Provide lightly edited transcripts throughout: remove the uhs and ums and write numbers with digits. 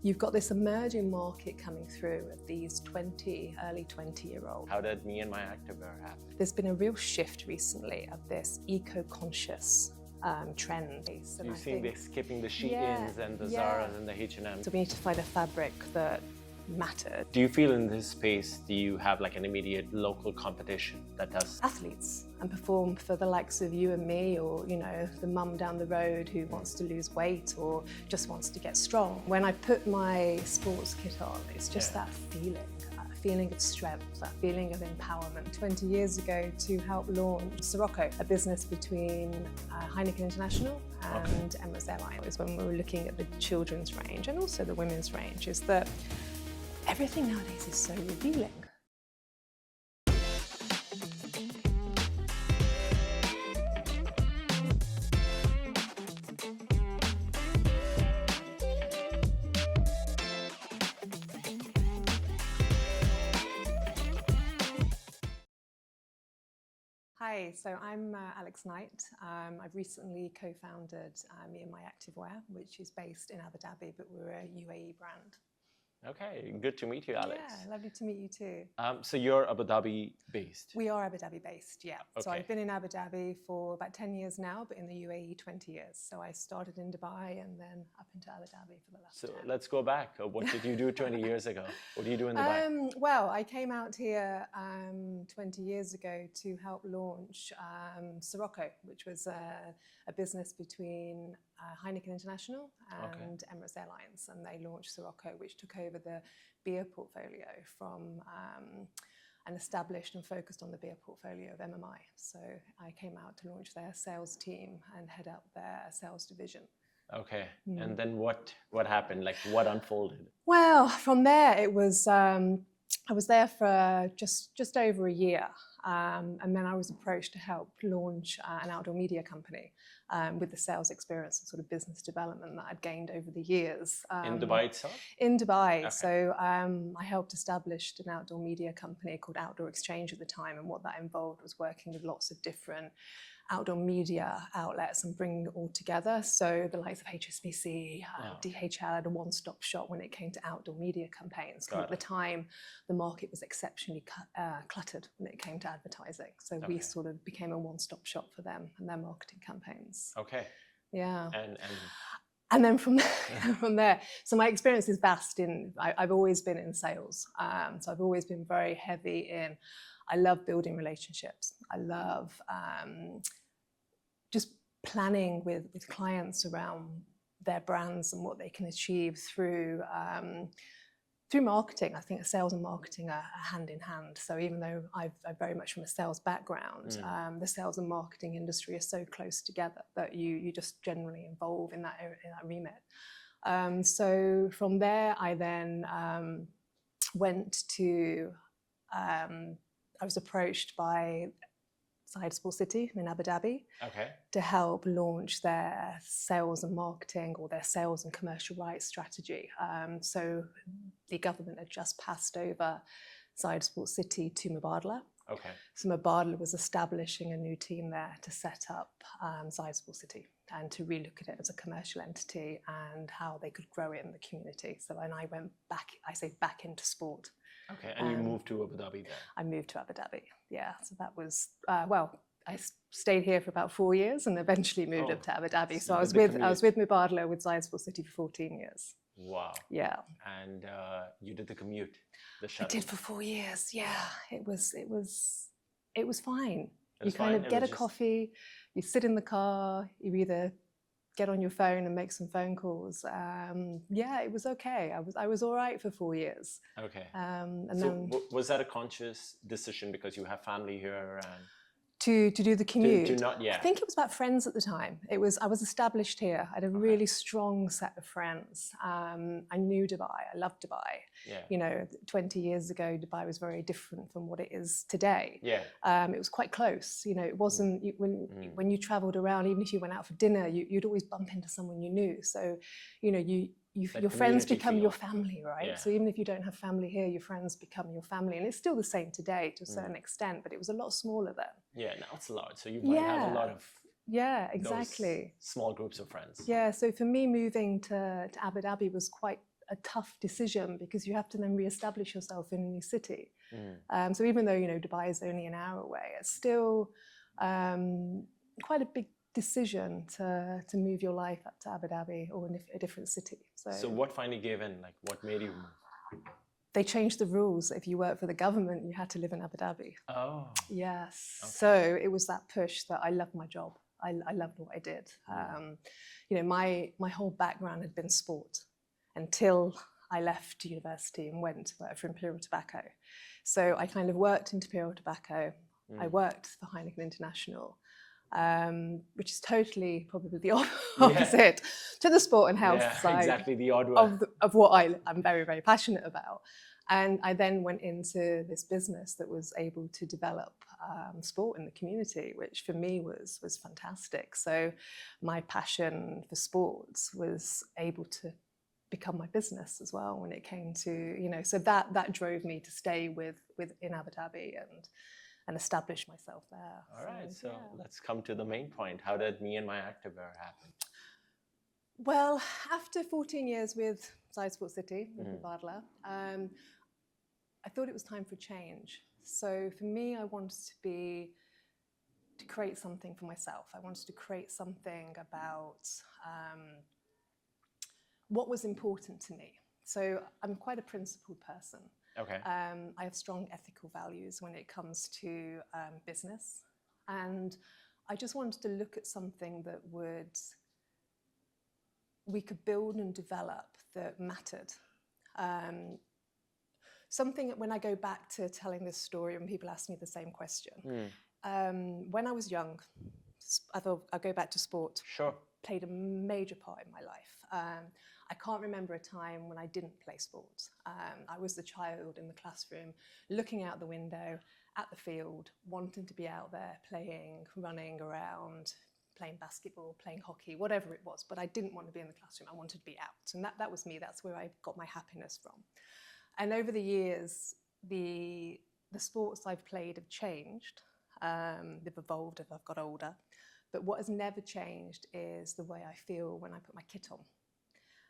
you've got this emerging market coming through of these early 20-year-olds. How did Me and My Activewear happen? There's been a real shift recently of this eco-conscious trend. So you're seeing they're skipping the Sheins and the Zaras and the H&M. So we need to find a fabric that matters. Do you feel in this space, do you have like an immediate local competition that does? Athletes and perform for the likes of you and me, or the mum down the road who wants to lose weight or just wants to get strong. When I put my sports kit on, it's just that feeling of strength, that feeling of empowerment. 20 years ago to help launch Sirocco, a business between Heineken International and Emirates Airlines. When we were looking at the children's range and also the women's range, is that everything nowadays is so revealing. Hi, so I'm Alex Knight. I've recently co-founded Me and My Activewear, which is based in Abu Dhabi, but we're a UAE brand. Okay, good to meet you, Alex. Yeah, lovely to meet you too. So you're Abu Dhabi based? We are Abu Dhabi based, yeah. Okay. So I've been in Abu Dhabi for about 10 years now, but in the UAE 20 years. So I started in Dubai and then up into Abu Dhabi for the last 10. So let's go back. What did you do 20 years ago? What do you do in Dubai? Well, I came out here 20 years ago to help launch Sirocco, which was a business between Heineken International and Emirates Airlines, and they launched Sirocco, which took over the beer portfolio from and established and focused on the beer portfolio of MMI. So I came out to launch their sales team and head up their sales division. Okay, and then what happened? Like what unfolded? Well, from there it was. I was there for just over a year, and then I was approached to help launch an outdoor media company with the sales experience and sort of business development that I'd gained over the years. In Dubai itself? In Dubai. Okay. So I helped establish an outdoor media company called Outdoor Exchange at the time, and what that involved was working with lots of different outdoor media outlets and bringing it all together. So the likes of HSBC, DHL had a one-stop shop when it came to outdoor media campaigns. At the time, the market was exceptionally cluttered when it came to advertising. So we sort of became a one-stop shop for them and their marketing campaigns. Okay. Yeah. And then from there, so my experience is vast I've always been in sales. So I've always been very heavy in, I love building relationships. I love just planning with clients around their brands and what they can achieve through marketing. I think sales and marketing are hand in hand. So even though I'm very much from a sales background, the sales and marketing industry is so close together that you just generally involve in that remit. So from there, I then went to, I was approached by Sport City in Abu Dhabi to help launch their sales and marketing or their sales and commercial rights strategy. So the government had just passed over Sport City to Mubadala. So Mubadala was establishing a new team there to set up Sport City and to relook at it as a commercial entity and how they could grow it in the community. So then I went back into sport. Okay, and you moved to Abu Dhabi then? I moved to Abu Dhabi, yeah. So that was, I stayed here for about 4 years and eventually moved up to Abu Dhabi. So I was with Mubadala with Sport City for 14 years. Wow. Yeah. And you did the commute, the shuttle? I did for 4 years, yeah. It was fine. You fine? kind of get a coffee, you sit in the car, you either get on your phone and make some phone calls. Yeah, it was okay. I was all right for 4 years. Okay. And so then was that a conscious decision because you have family here? And to do the commute? I think it was about friends at the time. I was established here. I had a really strong set of friends. I knew Dubai. I loved Dubai. Yeah. 20 years ago, Dubai was very different from what it is today. Yeah. It was quite close. It wasn't when you travelled around. Even if you went out for dinner, you'd always bump into someone you knew. So, your friends become your family, right? Yeah. So even if you don't have family here, your friends become your family. And it's still the same today to a certain extent, but it was a lot smaller then. Yeah, now it's a lot. So you might have a lot of exactly. those small groups of friends. Yeah, so for me, moving to Abu Dhabi was quite a tough decision because you have to then re-establish yourself in a new city. Mm. So even though, you know, Dubai is only an hour away, it's still quite a big decision to move your life up to Abu Dhabi or in a different city. So what finally gave in? Like, what made you move? They changed the rules. If you work for the government, you had to live in Abu Dhabi. Oh. Yes. Okay. So it was that push that I loved my job. I loved what I did. You know, my whole background had been sport until I left university and went to work for Imperial Tobacco. So I kind of worked in Imperial Tobacco. I worked for Heineken International, which is totally probably the opposite to the sport and health side. Exactly, the odd one. Of what I'm very, very passionate about. And I then went into this business that was able to develop sport in the community, which for me was fantastic. So my passion for sports was able to become my business as well when it came to, you know, so that drove me to stay in Abu Dhabi and establish myself there. All right, so let's come to the main point. How did Me and My Activewear happen? Well, after 14 years with Side Sports City, with Badla, I thought it was time for change. So for me, I wanted to create something for myself. I wanted to create something about what was important to me. So I'm quite a principled person. Okay. I have strong ethical values when it comes to business. And I just wanted to look at something that we could build and develop that mattered. Something that when I go back to telling this story, when people ask me the same question, when I was young, I'll go back to sport. Sure. Played a major part in my life. I can't remember a time when I didn't play sport. I was the child in the classroom, looking out the window at the field, wanting to be out there playing, running around, playing basketball, playing hockey, whatever it was. But I didn't want to be in the classroom. I wanted to be out. And that was me. That's where I got my happiness from. And over the years, the sports I've played have changed. They've evolved as I've got older. But what has never changed is the way I feel when I put my kit on.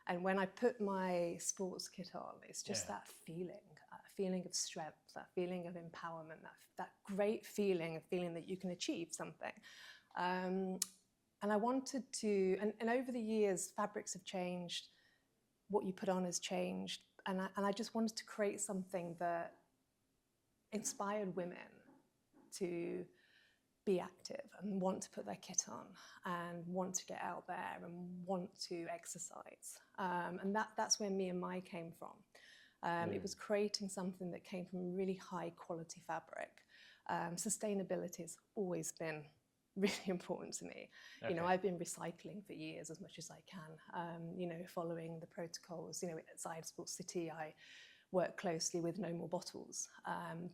And when I put my sports kit on, it's just that feeling of strength, that feeling of empowerment, that great feeling that you can achieve something. And I wanted to, and over the years, fabrics have changed, what you put on has changed. And I just wanted to create something that inspired women to be active and want to put their kit on and want to get out there and want to exercise. And that's where Me and My came from. It was creating something that came from really high quality fabric. Sustainability has always been really important to me. Okay. You know, I've been recycling for years as much as I can, you know, following the protocols. You know, at Side Sports City, I work closely with No More Bottles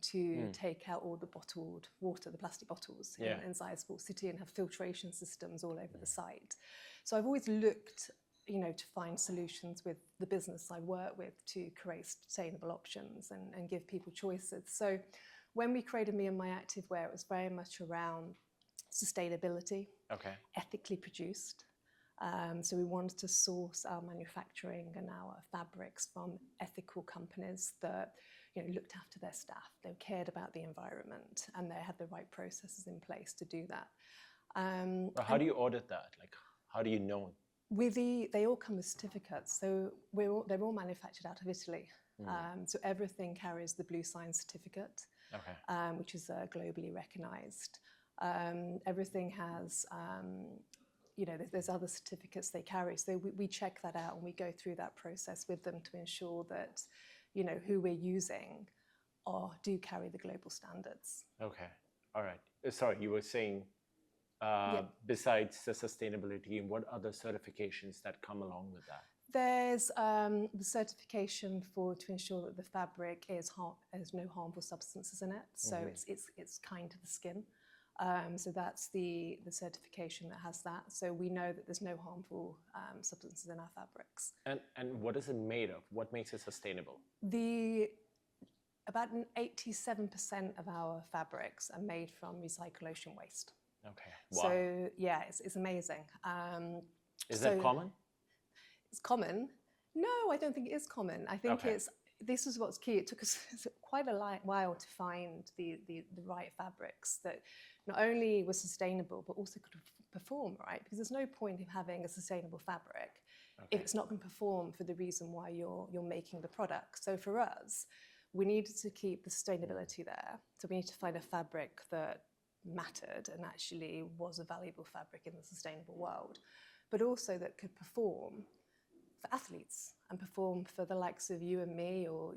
to take out all the bottled water, the plastic bottles inside Sports City, and have filtration systems all over the site. So I've always looked, you know, to find solutions with the business I work with to create sustainable options and give people choices. So when we created Me and My Activewear, it was very much around sustainability, ethically produced. So we wanted to source our manufacturing and our fabrics from ethical companies that, you know, looked after their staff. They cared about the environment and they had the right processes in place to do that. How do you audit that? Like, how do you know? They all come with certificates. So they're all manufactured out of Italy. So everything carries the Blue Sign certificate, which is globally recognized. Everything has, you know, there's other certificates they carry. So we check that out and we go through that process with them to ensure that, you know, who we're using do carry the global standards. Okay, all right. Sorry, you were saying, besides the sustainability, what other certifications that come along with that? There's the certification to ensure that the fabric has no harmful substances in it. So it's kind to the skin. So that's the certification that has that. So we know that there's no harmful substances in our fabrics. And what is it made of? What makes it sustainable? About 87% of our fabrics are made from recycled ocean waste. Okay. Wow. So yeah, it's amazing. Is that common? It's common. No, I don't think it is common. I think Okay. this is what's key. It took us quite a while to find the right fabrics that not only were sustainable, but also could perform, right? Because there's no point in having a sustainable fabric if Okay. it's not going to perform for the reason why you're making the product. So for us, we needed to keep the sustainability there. So we need to find a fabric that mattered and actually was a valuable fabric in the sustainable world, but also that could perform for athletes and perform for the likes of you and me, or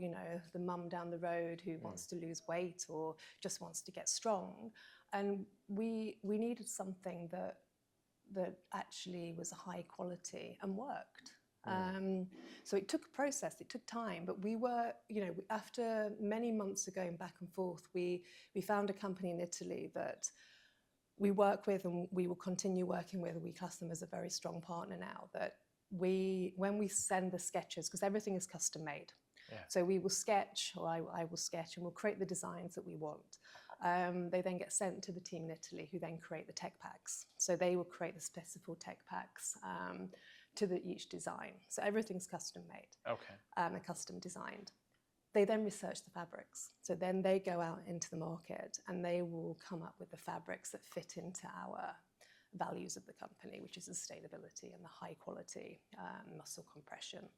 the mum down the road who wants to lose weight or just wants to get strong. And we needed something that actually was high quality and worked. So it took a process, it took time, but we were, after many months of going back and forth, we found a company in Italy that we work with and we will continue working with. We class them as a very strong partner now, that when we send the sketches, because everything is custom made. Yeah. So we will sketch, or I will sketch, and we'll create the designs that we want. They then get sent to the team in Italy, who then create the tech packs. So they will create the specific tech packs to each design. So everything's custom made, Okay. and custom designed. They then research the fabrics. So then they go out into the market and they will come up with the fabrics that fit into our values of the company, which is sustainability and the high quality muscle compression.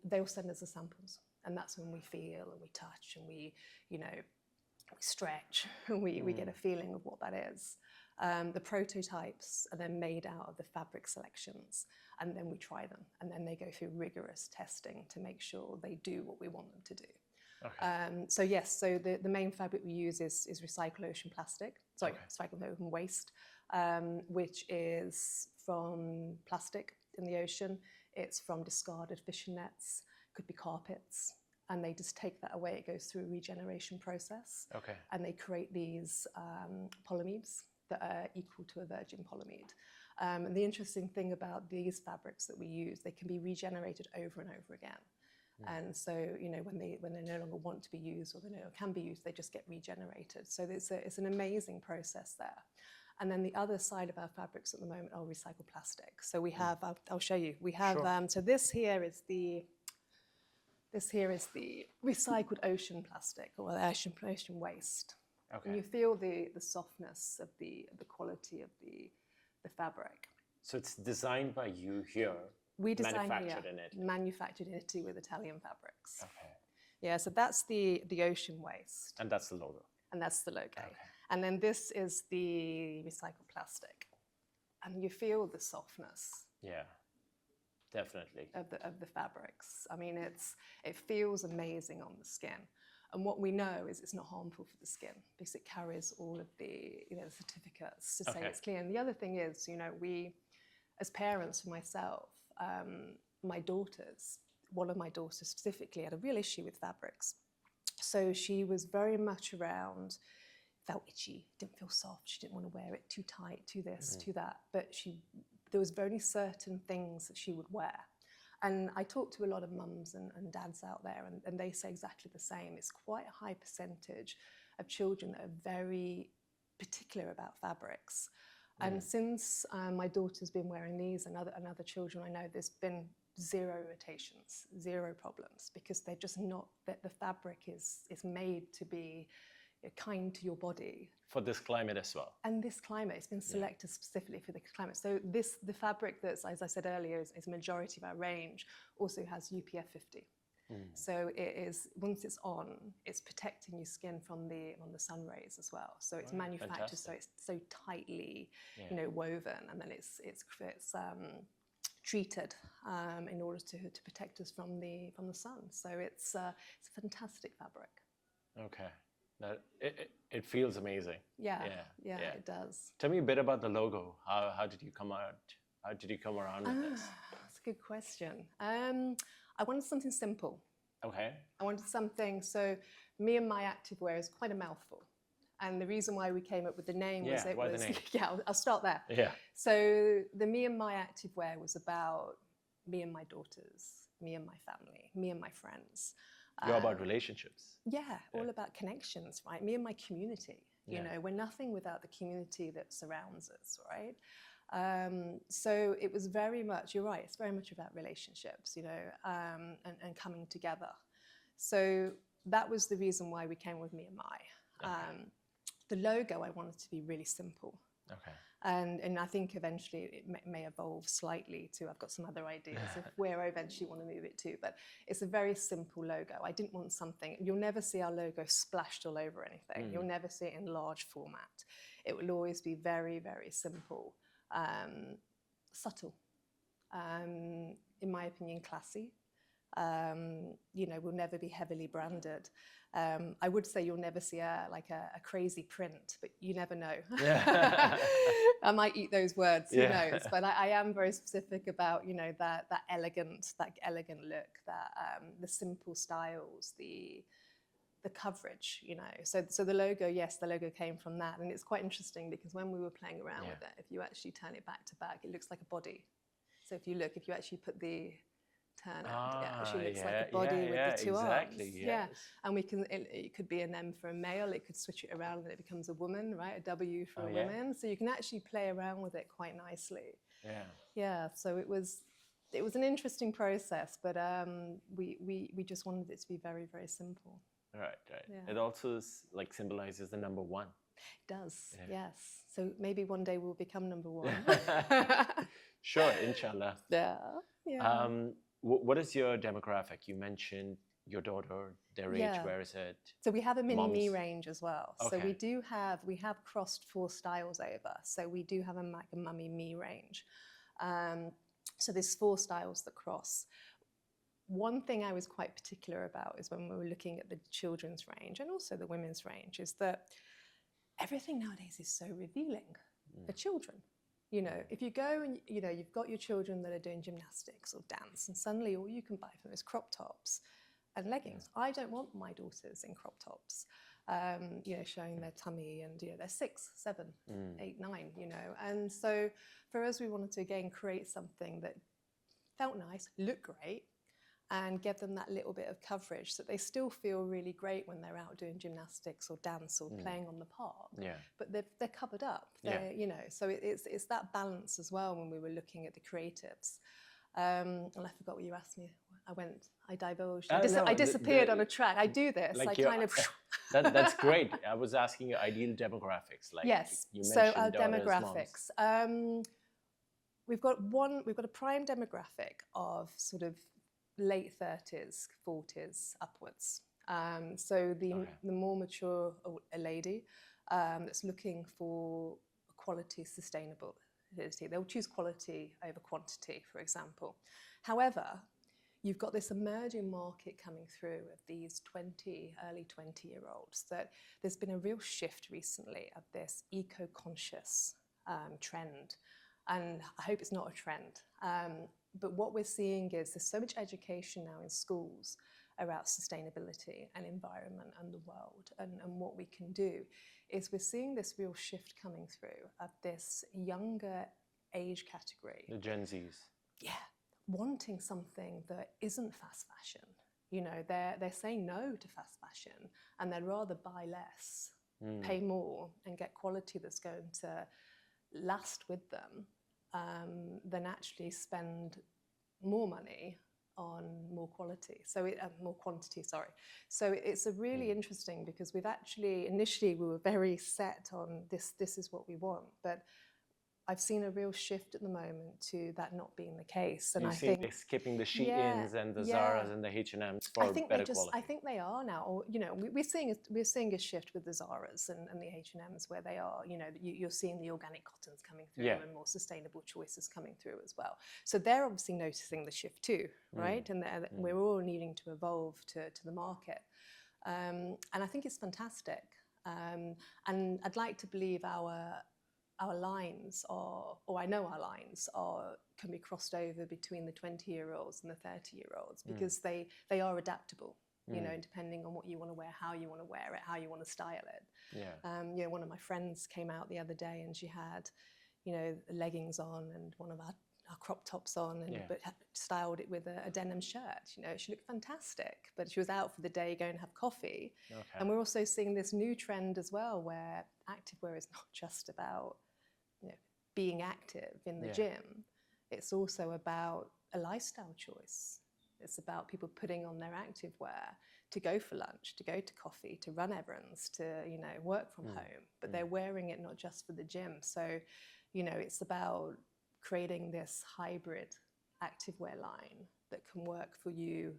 They will send us the samples, and that's when we feel and we touch and we stretch and we get a feeling of what that is. The prototypes are then made out of the fabric selections, and then we try them, and then they go through rigorous testing to make sure they do what we want them to do. Okay. So yes, so the main fabric we use is recycled ocean plastic, recycled ocean waste, which is from plastic in the ocean. It's from discarded fishing nets, could be carpets, and they just take that away. It goes through a regeneration process. Okay. And they create these polyamides that are equal to a virgin polyamide. And the interesting thing about these fabrics that we use, they can be regenerated over and over again. And so, when they no longer want to be used or they no longer can be used, they just get regenerated. So it's an amazing process there. And then the other side of our fabrics at the moment are recycled plastic. So we have, I'll show you. We have, Sure. so this here is the recycled ocean plastic, or ocean waste. Okay. And you feel the softness of the quality of the fabric. So it's designed by you here. We design manufactured here, in Italy. manufactured in Italy with Italian fabrics. Okay. Yeah, so that's the ocean waste. And that's the logo. And that's the logo. Okay. And then this is the recycled plastic. And you feel the softness. Yeah, definitely. Of the fabrics. I mean, it feels amazing on the skin. And what we know is it's not harmful for the skin because it carries all of the certificates to say it's clean. And the other thing is, we, as parents, for myself, my daughters, one of my daughters specifically had a real issue with fabrics. So she was very much around, felt itchy, didn't feel soft, she didn't want to wear it too tight, too this, too that. But there was very certain things that she would wear. And I talk to a lot of mums and dads out there, and they say exactly the same. It's quite a high percentage of children that are very particular about fabrics. And since my daughter's been wearing these and other children I know, there's been zero irritations, zero problems, because they're just not, that the fabric is made to be kind to your body. For this climate as well. And this climate, it's been selected specifically for the climate. So the fabric that's, as I said earlier, is majority of our range, also has UPF 50. So it is, once it's on, it's protecting your skin from the sun rays as well. So it's manufactured, fantastic. So it's so tightly, woven, and then it's treated in order to protect us from the sun. So it's a fantastic fabric. Okay. It feels amazing. Yeah, it does. Tell me a bit about the logo. How did you come out? How did you come around with this? That's a good question. I wanted something simple. Okay. I wanted something, so Me and My Activewear is quite a mouthful. And the reason why we came up with the name was why the name? I'll start there. Yeah. So the Me and My Activewear was about me and my daughters, me and my family, me and my friends. You're about relationships. Yeah, all about connections, right? Me and my community. You know, we're nothing without the community that surrounds us, right? So it was very much, you're right, it's very much about relationships, you know, and coming together. So that was the reason why we came with Me and My. Okay. The logo I wanted to be really simple. Okay. And I think eventually it may evolve slightly to, I've got some other ideas of where I eventually want to move it to, but it's a very simple logo. I didn't want something, you'll never see our logo splashed all over anything. You'll never see it in large format. It will always be very, very simple, subtle, in my opinion, classy. You know, will never be heavily branded. I would say you'll never see a crazy print, but you never know. I might eat those words, who knows? But I am very specific about, you know, that elegant look, the simple styles, the coverage, you know. So the logo, yes, the logo came from that, and it's quite interesting because when we were playing around with it, if you actually turn it back to back, it looks like a body. So if you actually put the turn out, it actually looks like a body with the two arms. Yes. Yeah, and we can. It could be an M for a male. It could switch it around and it becomes a woman, right? A W for a woman. So you can actually play around with it quite nicely. Yeah. Yeah. So it was an interesting process, but we just wanted it to be very, very simple. Right. Yeah. It also like symbolizes the number one. It does. Yes. So maybe one day we'll become number one. Sure, inshallah. Yeah. What is your demographic? You mentioned your daughter, their age. Where is it? So we have a mini me range as well. Okay. So we have crossed 4 styles over. So we do have a mummy me range. So there's 4 styles that cross. One thing I was quite particular about is when we were looking at the children's range and also the women's range is that everything nowadays is so revealing for children. You know, if you go and, you know, you've got your children that are doing gymnastics or dance and suddenly all you can buy from is crop tops and leggings. I don't want my daughters in crop tops, you know, showing their tummy and, you know, they're 6, 7, 8, 9, you know. And so for us, we wanted to again create something that felt nice, looked great, and give them that little bit of coverage so that they still feel really great when they're out doing gymnastics or dance or playing on the park. Yeah. But they're covered up. You know, so it's that balance as well when we were looking at the creatives. And I forgot what you asked me. I divulged. I disappeared on a track. I do this. Like I kind of. That's great. I was asking your ideal demographics. Like yes. You So mentioned our demographics. We've got a prime demographic of sort of late 30s, 40s upwards. So the more mature a lady that's looking for quality, sustainability, they'll choose quality over quantity, for example. However, you've got this emerging market coming through of these early 20-year-olds that there's been a real shift recently of this eco-conscious trend. And I hope it's not a trend. But what we're seeing is there's so much education now in schools about sustainability and environment and the world and what we can do, is we're seeing this real shift coming through of this younger age category. The Gen Zs. Yeah, wanting something that isn't fast fashion. You know, they're saying no to fast fashion and they'd rather buy less, pay more and get quality that's going to last with them than actually spend more money on more quality. So more quantity, sorry. So it's a really interesting because we've actually, initially we were very set on this is what we want, but I've seen a real shift at the moment to that not being the case. And I think they're skipping the Sheins and the Zaras and the H&Ms for better quality. I think they are now. Or, you know, we're seeing a shift with the Zaras and the H&Ms where they are. You know, you're seeing the organic cottons coming through and more sustainable choices coming through as well. So they're obviously noticing the shift too, right? And we're all needing to evolve to the market. And I think it's fantastic. And I'd like to believe our lines are, or I know our lines are, can be crossed over between the 20-year-olds and the 30-year-olds because they are adaptable, you know, depending on what you want to wear, how you want to wear it, how you want to style it. Yeah. You know, one of my friends came out the other day and she had, you know, leggings on and one of our crop tops on, and but styled it with a denim shirt. You know, she looked fantastic, but she was out for the day going to have coffee. Okay. And we're also seeing this new trend as well where activewear is not just about, you know, being active in the gym. It's also about a lifestyle choice. It's about people putting on their activewear to go for lunch, to go to coffee, to run errands, to, you know, work from home. But they're wearing it not just for the gym. So, you know, it's about creating this hybrid activewear line that can work for you,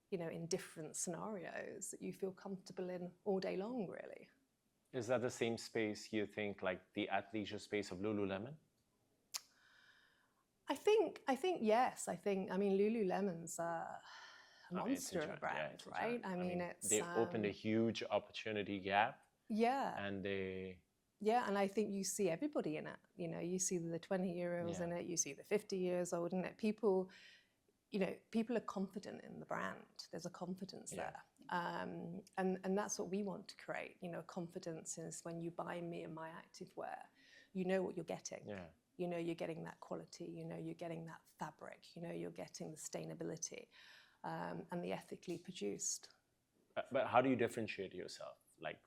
you know, in different scenarios that you feel comfortable in all day long, really. Is that the same space you think like the athleisure space of Lululemon? I think yes. I mean, Lululemon's a monster of a brand, right? I mean, they opened a huge opportunity gap. Yeah. And and I think you see everybody in it. You know, you see the 20-year-olds in it, you see the 50 years old in it. People, you know, people are confident in the brand. There's a confidence there. And that's what we want to create. You know, confidence is when you buy Me and My Activewear, you know what you're getting. You know you're getting that quality, you know you're getting that fabric, you know you're getting the sustainability and the ethically produced. But how do you differentiate yourself? Like,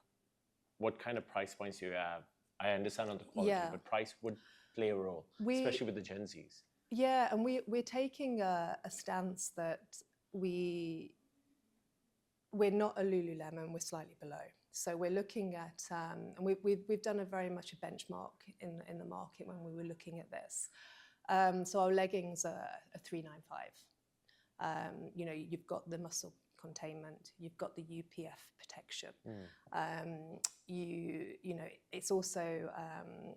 what kind of price points do you have? I understand on the quality, but price would play a role, especially with the Gen Zs. Yeah, and we're taking a stance that we're not a Lululemon, we're slightly below. So we're looking at, and we've done a very much a benchmark in the market when we were looking at this. So our leggings are $395. You know, you've got the muscle containment, you've got the UPF protection. You know, it's also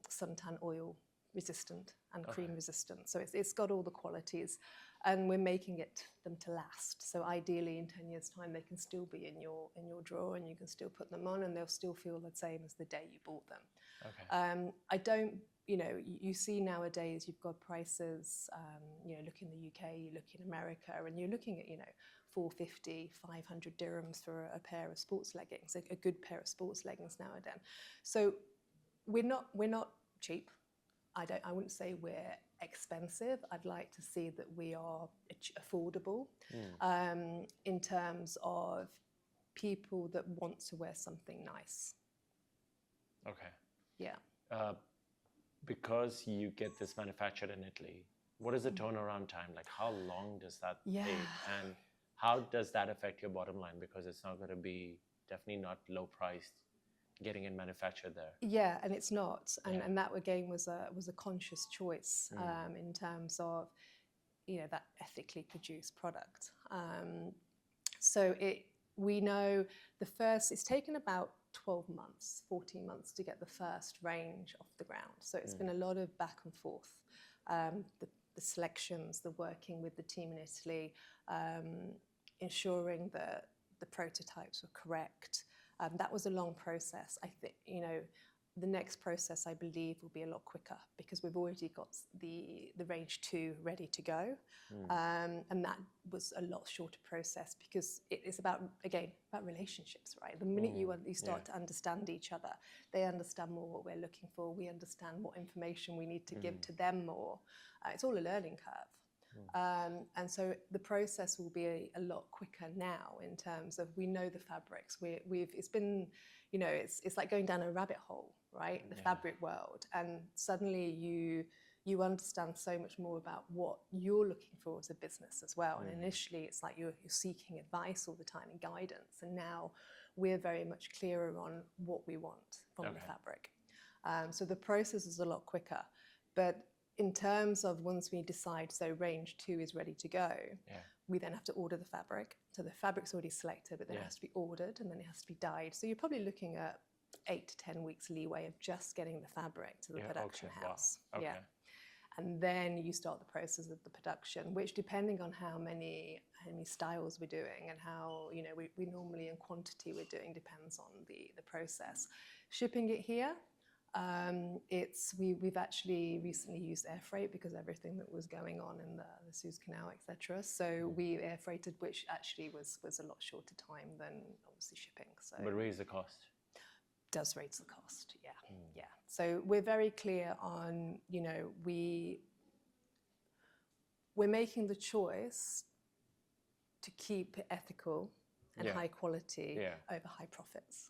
suntan oil resistant and cream resistant. So it's got all the qualities. And we're making them to last. So ideally, in 10 years' time, they can still be in your drawer, and you can still put them on, and they'll still feel the same as the day you bought them. I don't, you know, you see nowadays you've got prices. You know, look in the UK, you look in America, and you're looking at, you know, 450, 500 dirhams for a pair of sports leggings, a good pair of sports leggings nowadays. So we're not cheap. I wouldn't say we're expensive. I'd like to see that we are affordable in terms of people that want to wear something nice. Okay. Yeah. Because you get this manufactured in Italy, what is the turnaround time? Like, how long does that take? And how does that affect your bottom line? Because it's not going to be, definitely not low priced, getting it manufactured there. Yeah, and it's not, and that again was a conscious choice in terms of, you know, that ethically produced product. So we know it's taken about 12 months, 14 months to get the first range off the ground. So it's been a lot of back and forth, the selections, the working with the team in Italy, ensuring that the prototypes were correct. That was a long process. I think, you know, the next process, I believe, will be a lot quicker because we've already got the range 2 ready to go. And that was a lot shorter process because it is about relationships, right? The minute you start to understand each other, they understand more what we're looking for. We understand what information we need to give to them more. It's all a learning curve. And so the process will be a lot quicker now in terms of we know the fabrics. It's been, you know, it's like going down a rabbit hole, right? The fabric world, and suddenly you understand so much more about what you're looking for as a business as well. And initially, it's like you're seeking advice all the time and guidance, and now we're very much clearer on what we want from the fabric. So the process is a lot quicker, but in terms of once we decide, so range 2 is ready to go, we then have to order the fabric. So the fabric's already selected, but then it has to be ordered and then it has to be dyed. So you're probably looking at 8 to 10 weeks leeway of just getting the fabric to the production house. Wow. Okay. Yeah. And then you start the process of the production, which depending on how many styles we're doing and how, you know, we normally in quantity we're doing depends on the process. Shipping it here, we've actually recently used air freight because everything that was going on in the Suez Canal, etc. So we air freighted, which actually was a lot shorter time than obviously shipping. So but raise the cost. Does raise the cost, yeah. So we're very clear on, you know, we're making the choice to keep it ethical and high quality over high profits.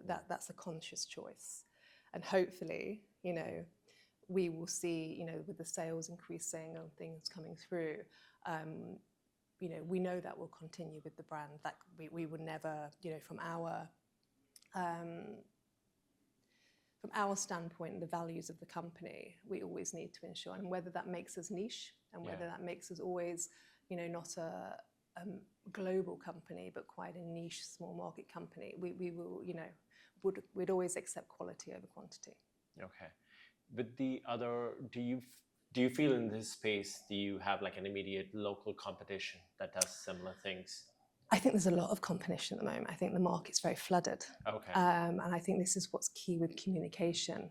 That's a conscious choice. And hopefully, you know, we will see, with the sales increasing and things coming through, we know that will continue with the brand. That we would never, from our standpoint, the values of the company, we always need to ensure, and whether that makes us niche and whether that makes us always, not a global company, but quite a niche, small market company, we will, we'd always accept quality over quantity. Okay. With the other, do you feel in this space, do you have like an immediate local competition that does similar things? I think there's a lot of competition at the moment. I think the market's very flooded. Okay. And I think this is what's key with communication.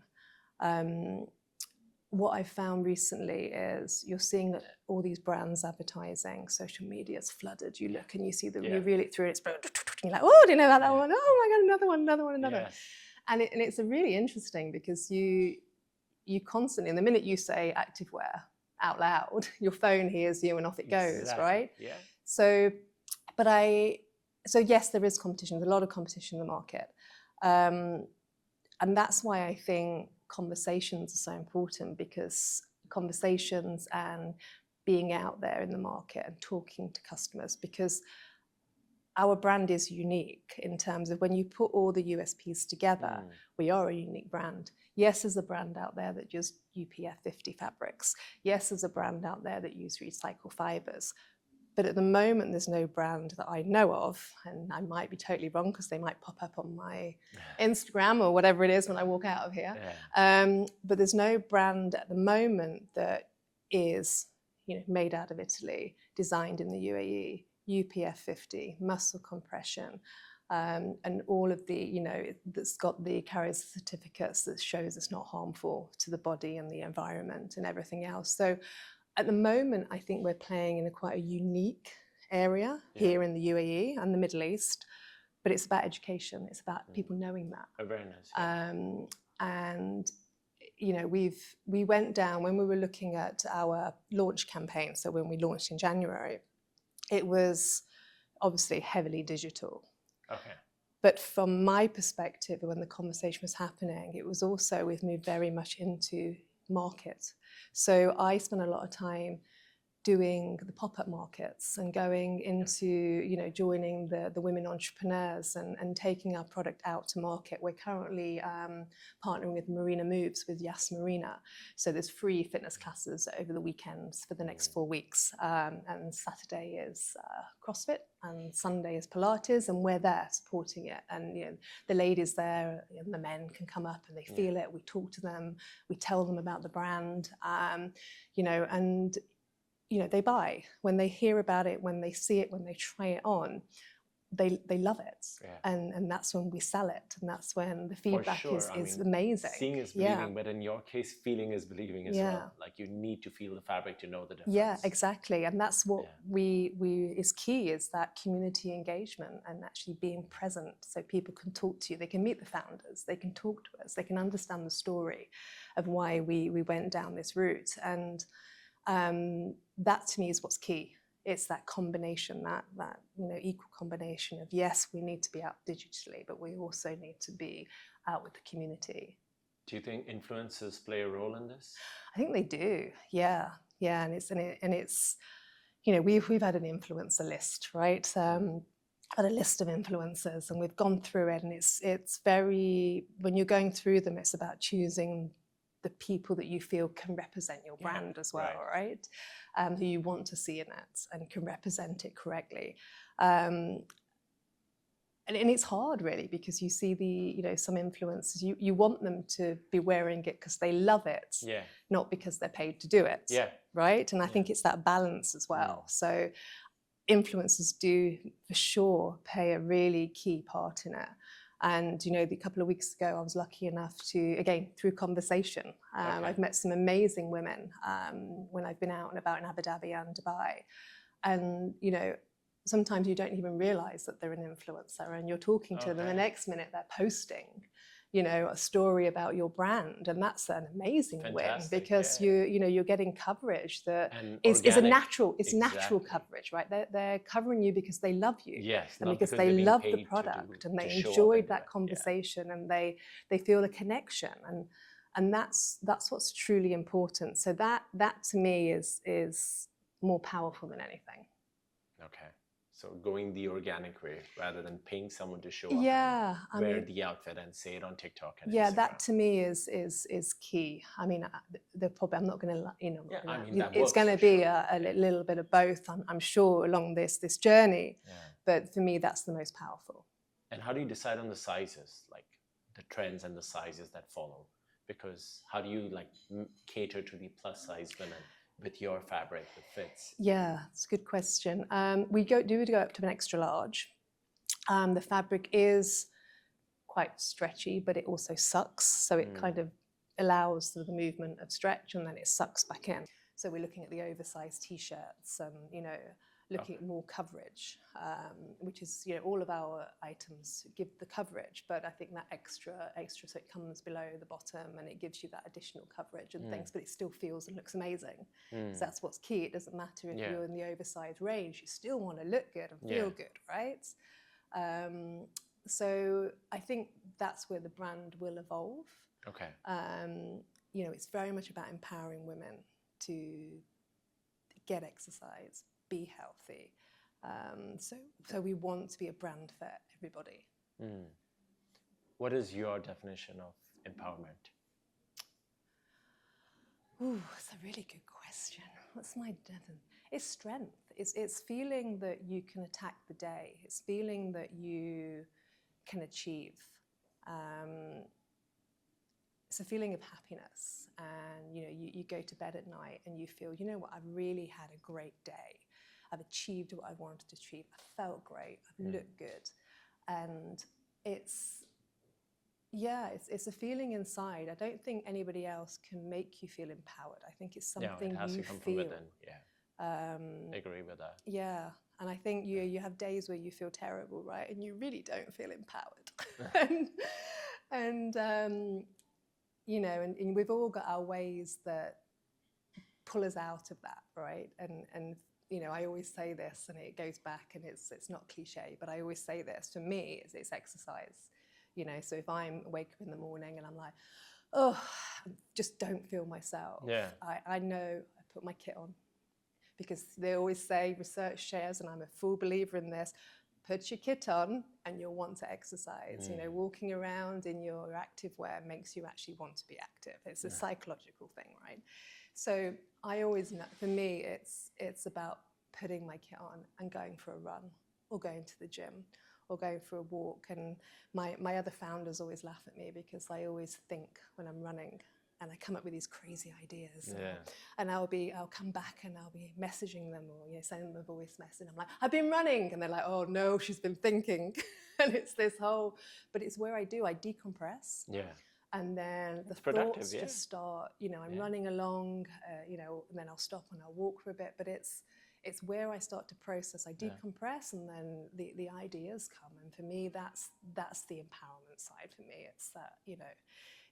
What I've found recently is you're seeing that all these brands advertising, social media is flooded. You look and you see you reel it through, and you're like, oh, do you know about that one? Oh my God, another one. Yes. And it's really interesting because you constantly, and the minute you say activewear out loud, your phone hears you and off it goes, right? Yeah. So yes, there is competition. There's a lot of competition in the market. And that's why I think conversations are so important, because conversations and being out there in the market and talking to customers, because our brand is unique in terms of when you put all the USPs together, we are a unique brand. Yes, there's a brand out there that uses UPF 50 fabrics. Yes, there's a brand out there that uses recycled fibers. But at the moment, there's no brand that I know of, and I might be totally wrong because they might pop up on my Instagram or whatever it is when I walk out of here. But there's no brand at the moment that is, made out of Italy, designed in the UAE, UPF 50, muscle compression, and all of the, that's got the carrier certificates that shows it's not harmful to the body and the environment and everything else. So at the moment, I think we're playing in quite a unique area here in the UAE and the Middle East, but it's about education. It's about people knowing that. Awareness. And, we went down when we were looking at our launch campaign. So when we launched in January, it was obviously heavily digital. Okay. But from my perspective, when the conversation was happening, it was also, we've moved very much into market. So I spent a lot of time doing the pop-up markets and going into, joining the women entrepreneurs and taking our product out to market. We're currently partnering with Marina Moves with Yas Marina. So there's free fitness classes over the weekends for the next 4 weeks. And Saturday is CrossFit and Sunday is Pilates, and we're there supporting it. And the ladies there and the men can come up and they feel it. We talk to them, we tell them about the brand, and they buy. When they hear about it, when they see it, when they try it on, they love it. And that's when we sell it. And that's when the feedback is amazing. Seeing is believing, but in your case, feeling is believing as well. Like you need to feel the fabric to know the difference. Yeah, exactly. And that's what we is key, is that community engagement and actually being present so people can talk to you. They can meet the founders, they can talk to us, they can understand the story of why we went down this route. And that to me is what's key. It's that combination, that equal combination of, yes, we need to be out digitally, but we also need to be out with the community. Do you think influencers play a role in this? I think they do. Yeah. And it's we've had an influencer list, right? Had a list of influencers, and we've gone through it, and it's very, when you're going through them, it's about choosing the people that you feel can represent your brand as well, right? Who you want to see in it and can represent it correctly. And it's hard, really, because you see some influencers, you want them to be wearing it because they love it, not because they're paid to do it, right? And I think it's that balance as well. So influencers do, for sure, play a really key part in it. And, a couple of weeks ago, I was lucky enough to, again, through conversation, I've met some amazing women when I've been out and about in Abu Dhabi and Dubai. And, sometimes you don't even realize that they're an influencer, and you're talking to them, and the next minute they're posting, a story about your brand. And that's an amazing win, because you're getting coverage that is a natural, natural coverage, right? They're covering you because they love you, and because they love the product, and they enjoyed that conversation, and they feel a connection. And that's what's truly important. So that to me is more powerful than anything. Okay. So going the organic way rather than paying someone to show up and wear the outfit and say it on TikTok and yeah, Instagram. that to me is key. I mean, I'm not going to, it's going to be a little bit of both, I'm sure, along this journey. Yeah. But for me, that's the most powerful. And how do you decide on the sizes, like the trends and the sizes that follow? Because how do you like cater to the plus size women with your fabric that fits? Yeah, it's a good question. We go up to an extra large. The fabric is quite stretchy, but it also sucks. So it kind of allows the movement of stretch, and then it sucks back in. So we're looking at the oversized t-shirts, looking at more coverage, which is, all of our items give the coverage, but I think that extra, so it comes below the bottom and it gives you that additional coverage and things, but it still feels and looks amazing. So that's what's key. It doesn't matter if you're in the oversized range, you still want to look good and feel good, right? So I think that's where the brand will evolve. Okay. It's very much about empowering women to get exercise, be healthy. So we want to be a brand for everybody. What is your definition of empowerment? Ooh, that's a really good question. What's my definition? It's strength. It's feeling that you can attack the day. It's feeling that you can achieve. It's a feeling of happiness, and you go to bed at night and you feel, what, I've really had a great day. I've achieved what I wanted to achieve. I felt great. I've looked good, and it's a feeling inside. I don't think anybody else can make you feel empowered. I think it's something it has you to come feel. From within. Yeah. I agree with that. Yeah. And I think you have days where you feel terrible, right? And you really don't feel empowered. and we've all got our ways that pull us out of that, right? And I always say this, and it goes back, and it's not cliche, but I always say this. For me, it's exercise. So if I'm awake up in the morning and I'm like, oh, I just don't feel myself. Yeah. I know I put my kit on. Because they always say, research shares, and I'm a full believer in this, put your kit on and you'll want to exercise. Walking around in your activewear makes you actually want to be active. It's a psychological thing, right? So I always know, for me, it's about putting my kit on and going for a run, or going to the gym, or going for a walk. And my other founders always laugh at me because I always think when I'm running, and I come up with these crazy ideas. And I'll come back and I'll be messaging them, or sending them a voice message. I'm like, I've been running. And they're like, oh no, she's been thinking. And it's this whole, but it's where I decompress. Yeah. And then the thoughts just start, I'm running along, and then I'll stop and I'll walk for a bit. But it's where I start to process. I decompress, and then the ideas come. And for me, that's the empowerment side for me. It's that,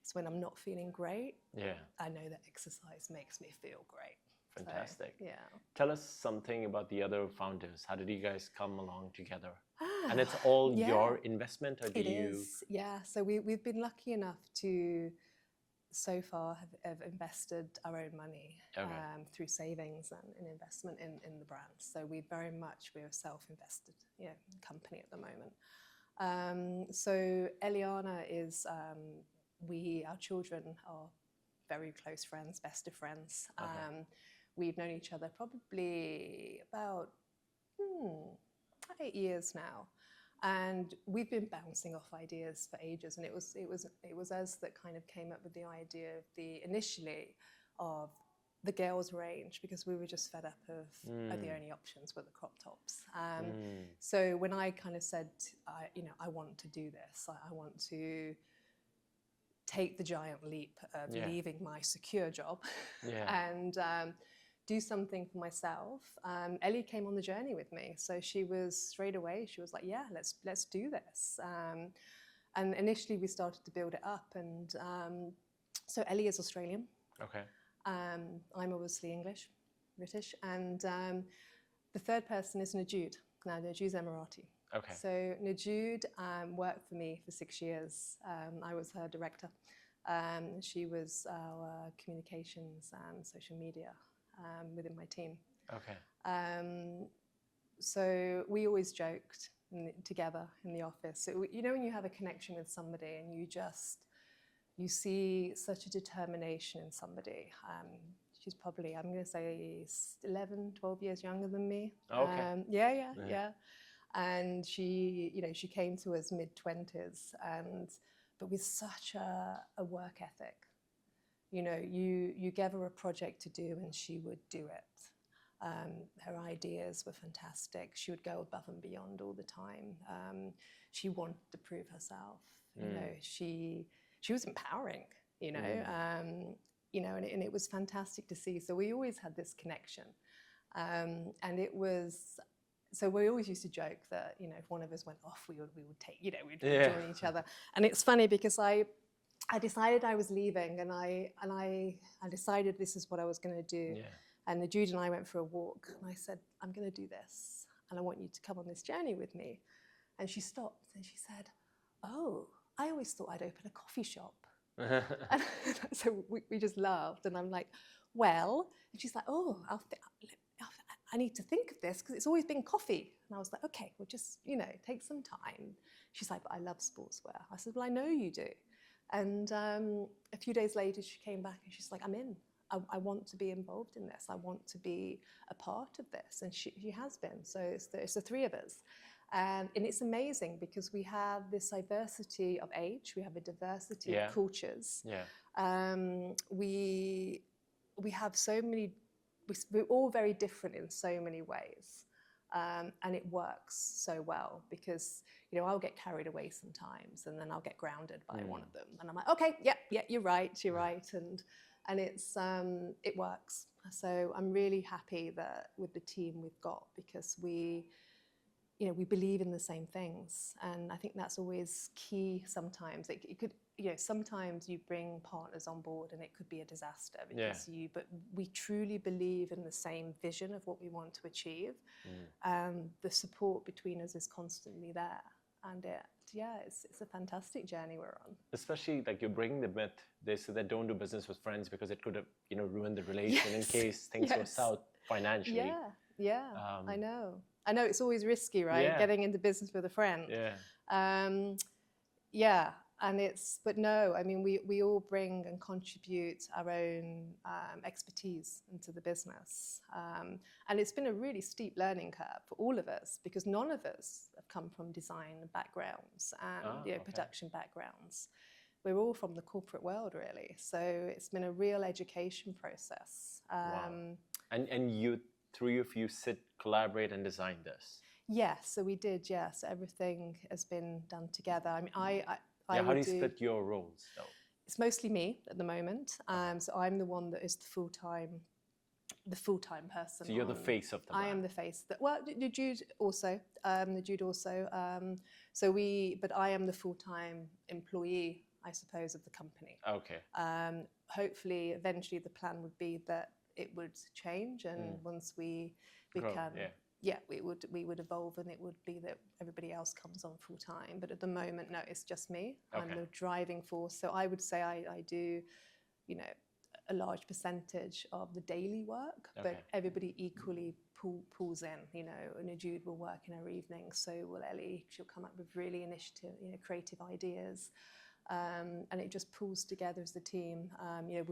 it's when I'm not feeling great. Yeah. I know that exercise makes me feel great. Fantastic. So, yeah. Tell us something about the other founders. How did you guys come along together? And it's all your investment, or do you? It is. Yeah. So we've been lucky enough to so far have invested our own money through savings and investment in the brand. So we're a self-invested company at the moment. So Eliana is. Our children are very close friends, best of friends. We've known each other probably about 8 years now, and we've been bouncing off ideas for ages. And it was us that kind of came up with the idea initially of the girls' range, because we were just fed up of the only options were the crop tops. So when I kind of said, I want to do this, I want to take the giant leap of leaving my secure job and do something for myself. Ellie came on the journey with me. So she was straight away, she was like, yeah, let's do this. And initially we started to build it up. And so Ellie is Australian. Okay. I'm obviously English, British. And the third person is Najood. Now, Najood's Emirati. Okay. So Najood worked for me for 6 years. I was her director. She was our communications and social media within my team. Okay. So we always joked together in the office. So, you know, when you have a connection with somebody and you see such a determination in somebody. She's probably, I'm going to say 11, 12 years younger than me. Okay. Yeah. And she, you know, she came to us mid-20s, but with such a work ethic. You know, you gave her a project to do and she would do it. Her ideas were fantastic. She would go above and beyond all the time. She wanted to prove herself. You know, she was empowering. You know, and it was fantastic to see. So we always had this connection, and it was. So we always used to joke that, you know, if one of us went off, we would take, you know, we'd join each other. And it's funny because I decided I was leaving, and I decided this is what I was going to do. Yeah. And the Jude and I went for a walk, and I said, I'm going to do this, and I want you to come on this journey with me. And she stopped and she said, oh, I always thought I'd open a coffee shop. And so we just laughed, and I'm like, well, and she's like, oh, I need to think of this because it's always been coffee. And I was like, okay, well, just, you know, take some time. She's like, but I love sportswear. I said, well, I know you do. And a few days later, she came back and she's like, I'm in. I want to be involved in this. I want to be a part of this. And she has been. So it's the three of us. And it's amazing because we have this diversity of age. We have a diversity of cultures. Yeah. We have so many, we're all very different in so many ways. And it works so well because, you know, I'll get carried away sometimes and then I'll get grounded by one of them. And I'm like, okay, yeah, you're right. And it works. So I'm really happy that with the team we've got, because we believe in the same things. And I think that's always key sometimes. It could, you know, sometimes you bring partners on board and it could be a disaster because but we truly believe in the same vision of what we want to achieve. The support between us is constantly there. And it's a fantastic journey we're on. Especially like you're breaking the myth. They say that don't do business with friends because it could have, you know, ruined the relation in case things go south financially. Yeah, I know. It's always risky, right? Yeah. Getting into business with a friend. Yeah. But no, I mean, we all bring and contribute our own expertise into the business. And it's been a really steep learning curve for all of us because none of us have come from design backgrounds and production backgrounds. We're all from the corporate world, really. So it's been a real education process. Wow. And you, three of you collaborate and design this? Yes, so we did, yes. Everything has been done together. I mean, how do you split your roles, though? It's mostly me at the moment. So I'm the one that is the full-time person. So you're the face of the brand. I am the face. The Jude also. But I am the full-time employee, I suppose, of the company. Okay. Hopefully, eventually, the plan would be that it would change, and once we become, we would evolve, and it would be that everybody else comes on full time. But at the moment, no, it's just me. Okay. I'm the driving force. So I would say I do, you know, a large percentage of the daily work, but everybody equally pulls in. You know, and Jude will work in her evenings, so will Ellie. She'll come up with really creative ideas. And it just pulls together as a team. You know,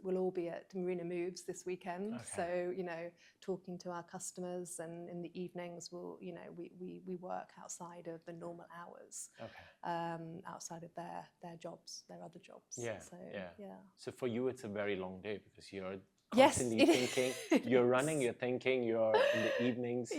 we'll all be at Marina Moves this weekend. Okay. So, you know, talking to our customers, and in the evenings we work outside of the normal hours. Okay. Outside of their jobs, their other jobs. Yeah. So, So for you, it's a very long day because you're constantly thinking. You're running, you're thinking, you're in the evenings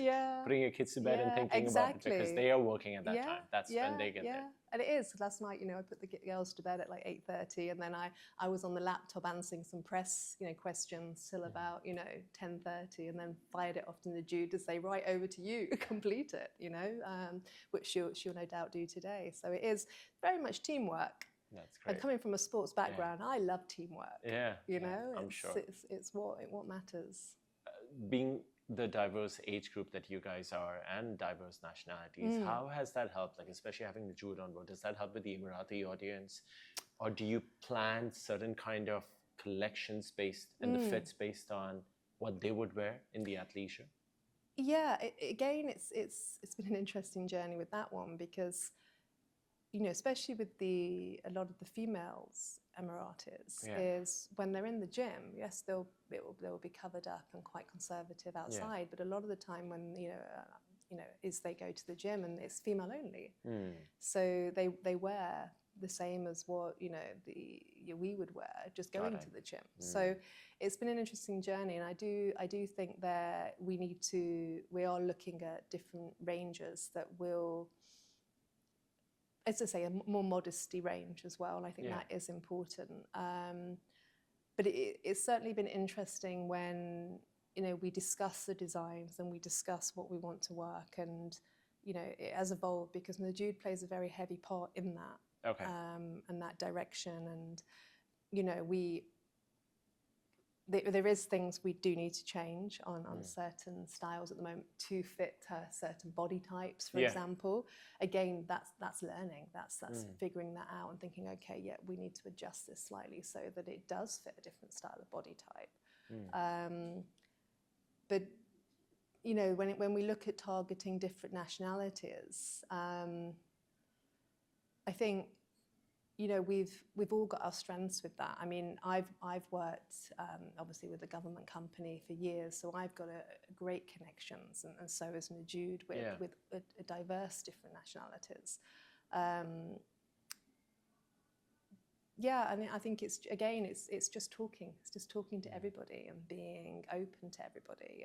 putting your kids to bed and thinking about it because they are working at that time. That's when they get there. And it is. Last night, you know, I put the girls to bed at like 8:30, and then I was on the laptop answering some press, you know, questions till about, you know, 10:30, and then fired it off to the Jude to say, right, over to you, complete it, you know, which she'll no doubt do today. So it is very much teamwork. That's great. And coming from a sports background, I love teamwork. Yeah. You know, I'm sure. It's what matters. Being the diverse age group that you guys are and diverse nationalities, how has that helped? Like, especially having the Jude on board, does that help with the Emirati audience? Or do you plan certain kind of collections based and the fits based on what they would wear in the athleisure? Yeah, again, it's been an interesting journey with that one because, you know, especially with a lot of the females Emiratis, is when they're in the gym, yes, they'll be covered up and quite conservative outside, but a lot of the time when is they go to the gym and it's female only, so they wear the same as what we would wear just going to the gym. So it's been an interesting journey, and I do think that we are looking at different ranges that will, as I say, a more modesty range as well. And I think that is important. But it's certainly been interesting when we discuss the designs and we discuss what we want to work, and it has evolved because Najood plays a very heavy part in that. Okay. And that direction, and there is things we do need to change on certain styles at the moment to fit certain body types, for example. Again, that's learning, that's figuring that out and thinking, okay, we need to adjust this slightly so that it does fit a different style of body type. But when we look at targeting different nationalities, I think we've all got our strengths with that. I mean, I've worked obviously with a government company for years, so I've got a great connections, and so has Najood with a diverse different nationalities. And I think it's just talking. It's just talking to everybody and being open to everybody,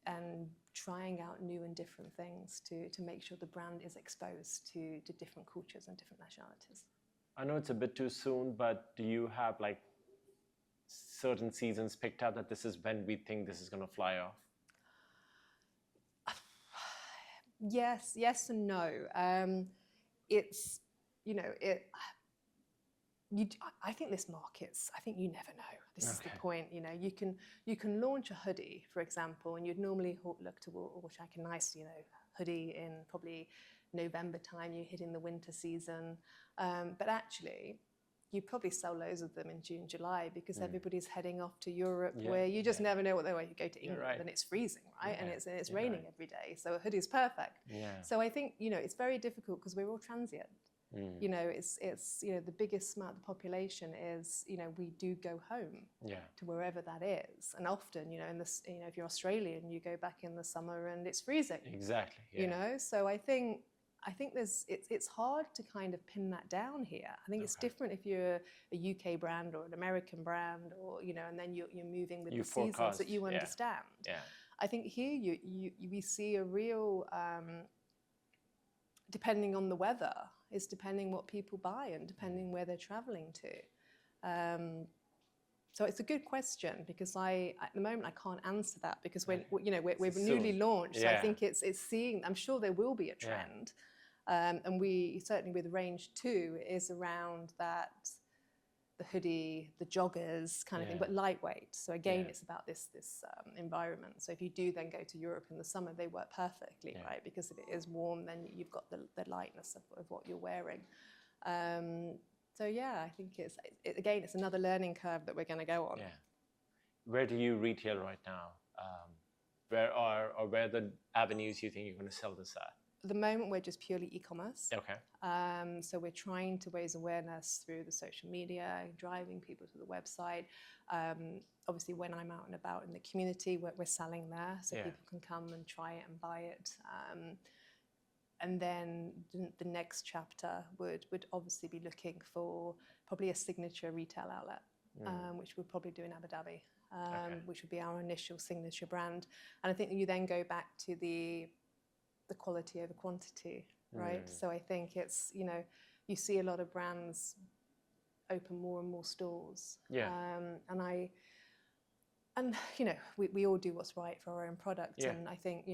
and trying out new and different things to make sure the brand is exposed to different cultures and different nationalities. I know it's a bit too soon, but do you have like certain seasons picked out that this is when we think this is going to fly off? Yes and no. It's, I think this market's, I think you never know. This is the point. You can launch a hoodie, for example, and you'd normally look to launch like a nice, hoodie in probably November time. You're hitting the winter season, but actually, you probably sell loads of them in June, July, because everybody's heading off to Europe, where you just never know what they're. You go to England and it's freezing, right? And it's raining every day, so a hoodie's perfect. So I think it's very difficult because we're all transient. It's the biggest amount of the population is we do go home to wherever that is, and often if you're Australian, you go back in the summer and it's freezing. Exactly. So I think it's hard to kind of pin that down here. I think it's different if you're a UK brand or an American brand, or and then you're moving with the seasons that you understand. I think here we see a real depending on the weather, is depending what people buy and depending where they're traveling to. So it's a good question, because at the moment I can't answer that, because we're newly launched. So I think it's seeing. I'm sure there will be a trend, and we certainly with range 2 is around that. The hoodie, the joggers kind of thing, but lightweight. So again, it's about this environment. So if you do then go to Europe in the summer, they work perfectly, right? Because if it is warm, then you've got the lightness of what you're wearing. So I think it's another learning curve that we're going to go on. Where do you retail right now? Where are the avenues you think you're going to sell this at? At the moment, we're just purely e-commerce. Okay. So we're trying to raise awareness through the social media, driving people to the website. Obviously, when I'm out and about in the community, we're selling there, so people can come and try it and buy it. And then the next chapter would obviously be looking for probably a signature retail outlet, which we'll probably do in Abu Dhabi, which would be our initial signature brand. And I think you then go back to the quality over quantity, right? So I think it's, you see a lot of brands open more and more stores. And we all do what's right for our own product. And I think,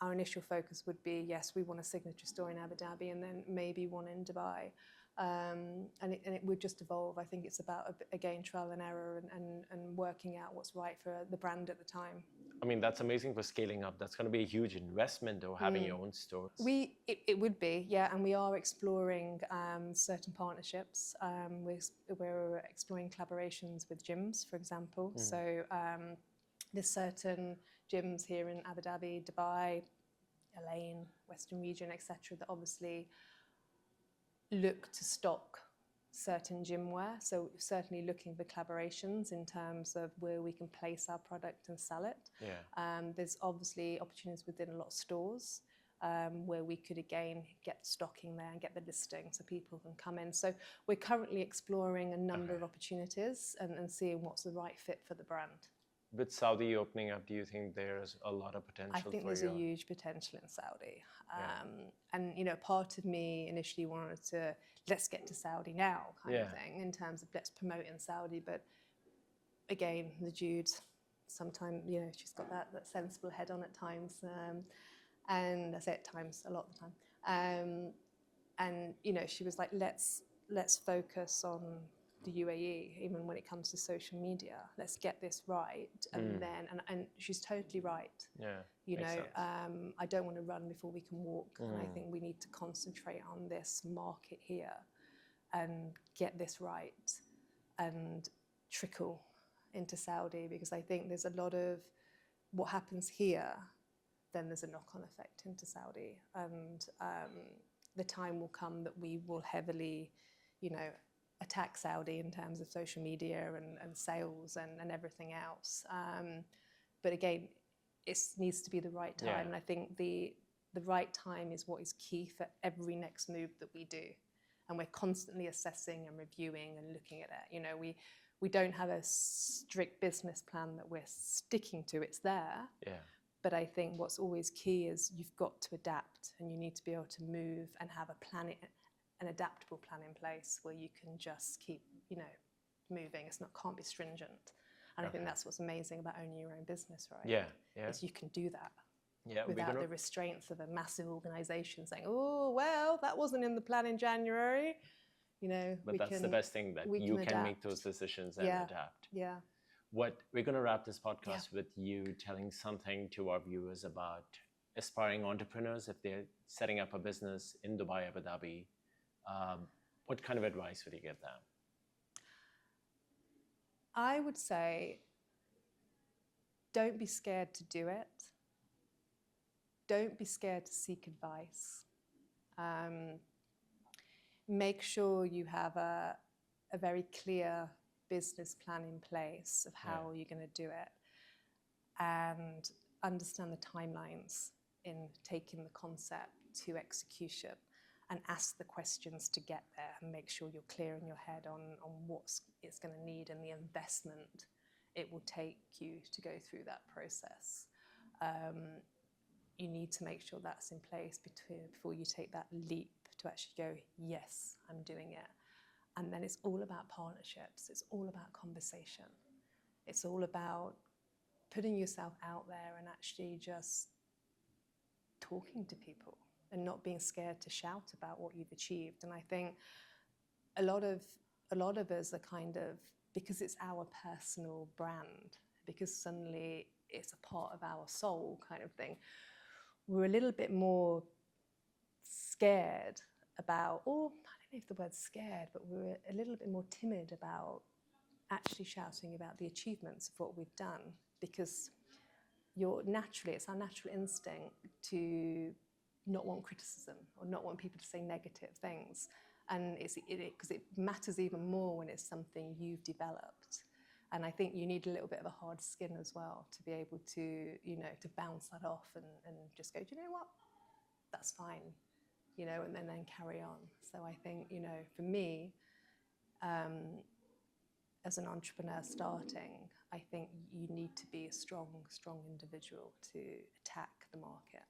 our initial focus would be, yes, we want a signature store in Abu Dhabi, and then maybe one in Dubai. And it would just evolve. I think it's about, again, trial and error and working out what's right for the brand at the time. I mean, that's amazing for scaling up. That's going to be a huge investment, though, having your own stores. It would be, yeah, and we are exploring certain partnerships. We're exploring collaborations with gyms, for example. So there's certain gyms here in Abu Dhabi, Dubai, Elaine, Western region, etc., that obviously look to stock certain gym wear. So certainly looking for collaborations in terms of where we can place our product and sell it. Yeah. There's obviously opportunities within a lot of stores where we could again get stocking there and get the listing so people can come in. So we're currently exploring a number of opportunities and seeing what's the right fit for the brand. With Saudi opening up, do you think there's a lot of potential? I think there's a huge potential in Saudi. And, you know, part of me initially wanted to, let's get to Saudi now kind of thing, in terms of let's promote in Saudi. But again, the Jude, sometimes, you know, she's got that sensible head on at times. And I say at times, a lot of the time. And, you know, she was like, let's focus on the UAE, even when it comes to social media. Let's get this right, and then and she's totally right. Yeah, you know, I don't want to run before we can walk, and I think we need to concentrate on this market here and get this right and trickle into Saudi, because I think there's a lot of what happens here, then there's a knock-on effect into Saudi, and the time will come that we will heavily, you know, attack Saudi in terms of social media and sales and everything else. But again, it needs to be the right time. And I think the right time is what is key for every next move that we do. And we're constantly assessing and reviewing and looking at it. You know, we don't have a strict business plan that we're sticking to. It's there. Yeah. But I think what's always key is you've got to adapt, and you need to be able to move and have a plan, an adaptable plan in place where you can just keep, you know, moving. Can't be stringent. And I think that's what's amazing about owning your own business, right? Yeah, yeah. Is you can do that without the restraints of a massive organisation saying, oh, well, that wasn't in the plan in January. You know, but that's the best thing, that you can make those decisions and adapt. Yeah. We're going to wrap this podcast with you telling something to our viewers about aspiring entrepreneurs if they're setting up a business in Dubai, Abu Dhabi. What kind of advice would you give them? I would say, don't be scared to do it. Don't be scared to seek advice. Make sure you have a very clear business plan in place of how you're going to do it, and understand the timelines in taking the concept to execution, and ask the questions to get there, and make sure you're clear in your head on what it's going to need and the investment it will take you to go through that process. You need to make sure that's in place before you take that leap to actually go, yes, I'm doing it. And then it's all about partnerships. It's all about conversation. It's all about putting yourself out there and actually just talking to people and not being scared to shout about what you've achieved. And I think a lot of us are kind of, because it's our personal brand, because suddenly it's a part of our soul kind of thing, we're a little bit more scared about, or I don't know if the word's scared, but we're a little bit more timid about actually shouting about the achievements of what we've done, because it's our natural instinct to not want criticism or not want people to say negative things. And because it matters even more when it's something you've developed. And I think you need a little bit of a hard skin as well to be able to, you know, to bounce that off and just go, do you know what? That's fine, you know, and then carry on. So I think, you know, for me, as an entrepreneur starting, I think you need to be a strong individual to attack the market.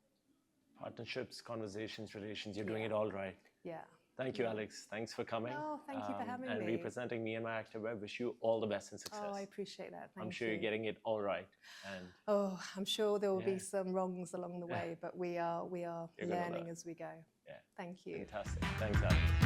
Partnerships, conversations, relations, you're doing it all right. Yeah. Thank you, Alex. Thanks for coming. Oh, thank you for having me. And representing Me and My Activewear. Wish you all the best and success. Oh, I appreciate that. Thank you. I'm sure you're getting it all right. And I'm sure there will be some wrongs along the way, but we are learning as we go. Yeah. Thank you. Fantastic. Thanks, Alex.